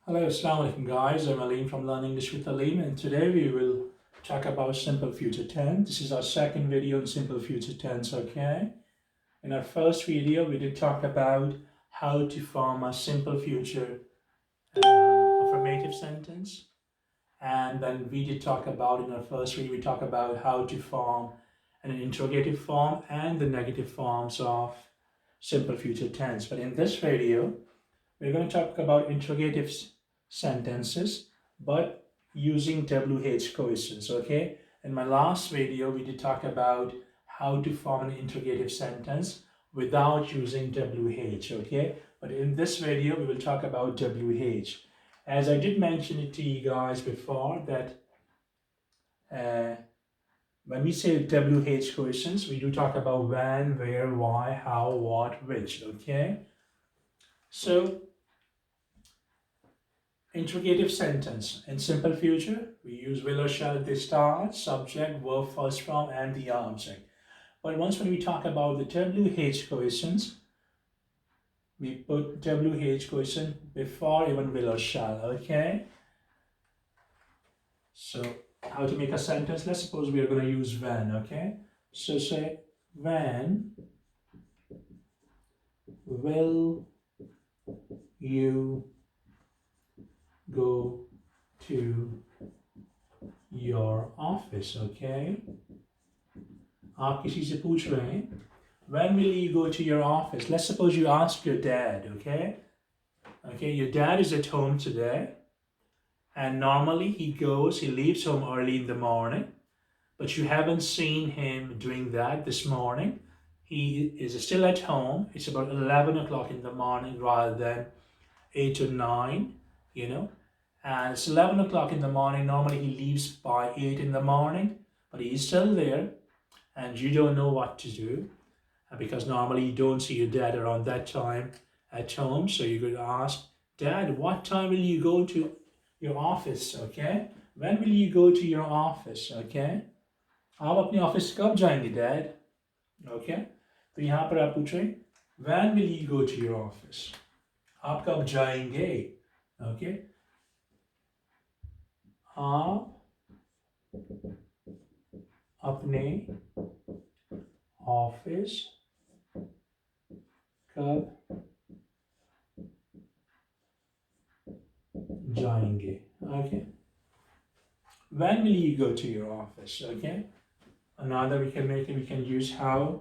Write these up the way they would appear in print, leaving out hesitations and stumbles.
Hello, Assalamu guys. I'm Alim from Learn English with Alim, and today we will talk about simple future tense. This is our second video on simple future tense, okay? In our first video, we did talk about how to form a simple future affirmative sentence. And then we did talk about, in our first video, we talked about how to form an interrogative form and the negative forms of simple future tense. But in this video, we're going to talk about interrogative sentences, but using WH questions, okay? In my last video, we did talk about how to form an interrogative sentence without using WH, okay? But in this video, we will talk about WH. As I did mention it to you guys before, that when we say WH questions, we do talk about when, where, why, how, what, which, okay? So interrogative sentence. In simple future, we use will or shall at the start, subject, verb, first form, and the object. But once when we talk about the WH questions, we put WH question before even will or shall, okay? So how to make a sentence? Let's suppose we are going to use when, okay? So say, when will you go to your office, okay? आप किसी से पूछ रहे हैं when will you go to your office? Let's suppose you ask your dad, okay? Okay, your dad is at home today, and normally he leaves home early in the morning, but you haven't seen him doing that this morning. He is still at home. It's about 11 o'clock in the morning rather than 8 or 9, you know? And it's 11 o'clock in the morning. Normally he leaves by 8 in the morning, but he's still there, and you don't know what to do because normally you don't see your dad around that time at home. So you could ask, Dad, what time will you go to your office? Okay, when will you go to your office? Okay, आप अपने office कब जाएंगे dad? Okay, तो यहाँ पर आप पूछ रहे हैं when will you go to your office? आप कब जाएंगे? Okay, आप अपने ऑफिस कब जाएंगे? Okay, when will you go to your office? Okay, another we can make it, we can use how.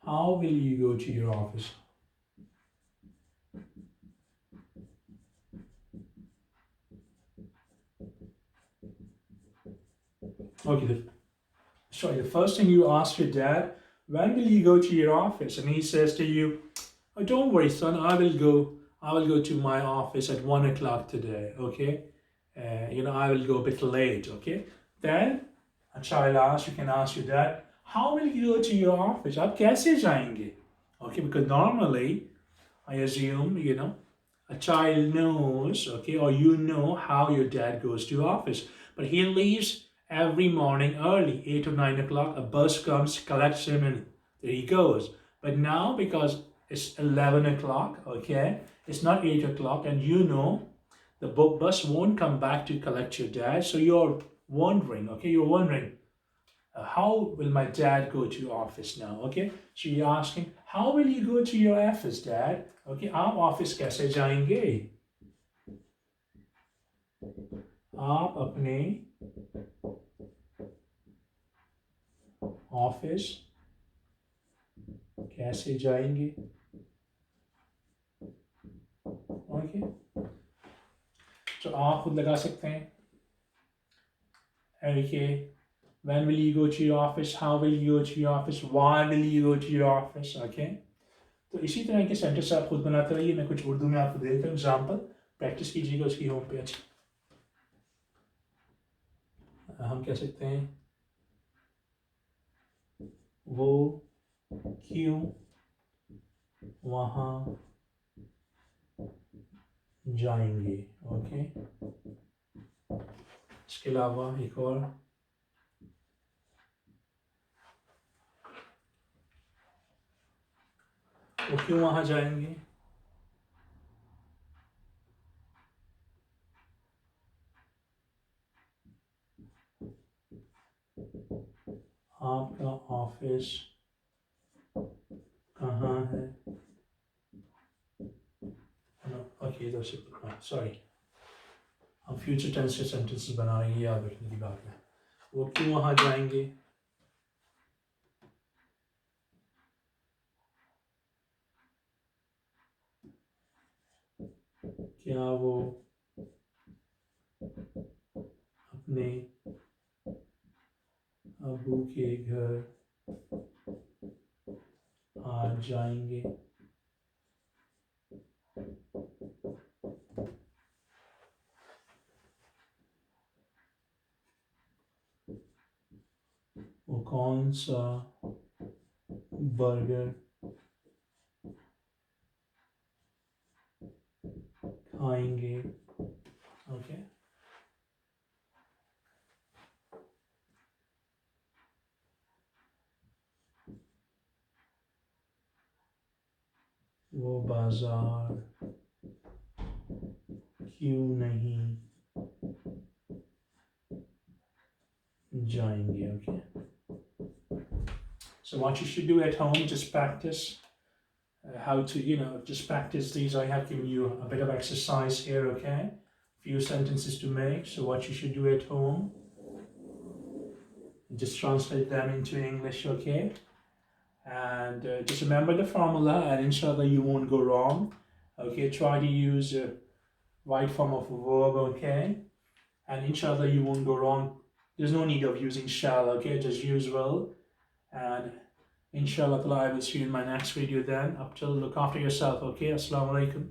How will you go to your office? Okay, the first thing you ask your dad, when will you go to your office? And he says to you, oh, don't worry, son, I will go to my office at 1 o'clock today, okay? I will go a bit late, okay? Then a child asks, you can ask your dad, how will you go to your office? आप कैसे जाएंगे? Okay, because normally, I assume, a child knows, okay, or you know how your dad goes to office. But he leaves every morning early, 8 or 9 o'clock. A bus comes, collects him, and there he goes. But now, because it's 11 o'clock, okay, it's not 8 o'clock, and you know the bus won't come back to collect your dad. So you're wondering, okay, how will my dad go to office now? Okay, so you're asking, how will you go to your office, dad? Okay, आप office कैसे जाएंगे? आप अपने office कैसे जाएंगे? Okay, तो आप खुद लगा सकते हैं. Okay, when will you go to your office? How will you go to your office? Why will you go to your office? Okay, तो इसी तरह के सेंटेंस आप खुद बनाते रहिए. मैं कुछ उर्दू में आपको देता हूँ एग्जाम्पल, प्रैक्टिस कीजिएगा उसकी होम पेज. हम कह सकते हैं वो क्यों वहाँ जाएंगे. ओके, इसके अलावा एक और, वो क्यों वहाँ जाएंगे? आपका ऑफिस कहाँ है? ओके, इधर से सॉरी, हम फ्यूचर टेंस के सेंटेंसेस बना रहे हैं, याद रखने की बात है। वो क्यों वहाँ जाएंगे? क्या वो अपने अबू के घर आ जाएंगे? वो कौन सा बर्गर खाएंगे? ओके, वो बाजार क्यों नहीं जाएंगे? Okay. So what you should do at home, just practice how to, just practice these. I have given you a bit of exercise here, okay? Few sentences to make. So what you should do at home, just translate them into English, okay? And just remember the formula, and inshallah you won't go wrong. Okay, try to use right form of a verb, okay? And inshallah you won't go wrong. There's no need of using shall, okay? Just use will. And inshallah I will see you in my next video then. Up till, look after yourself, okay? Assalamu alaikum.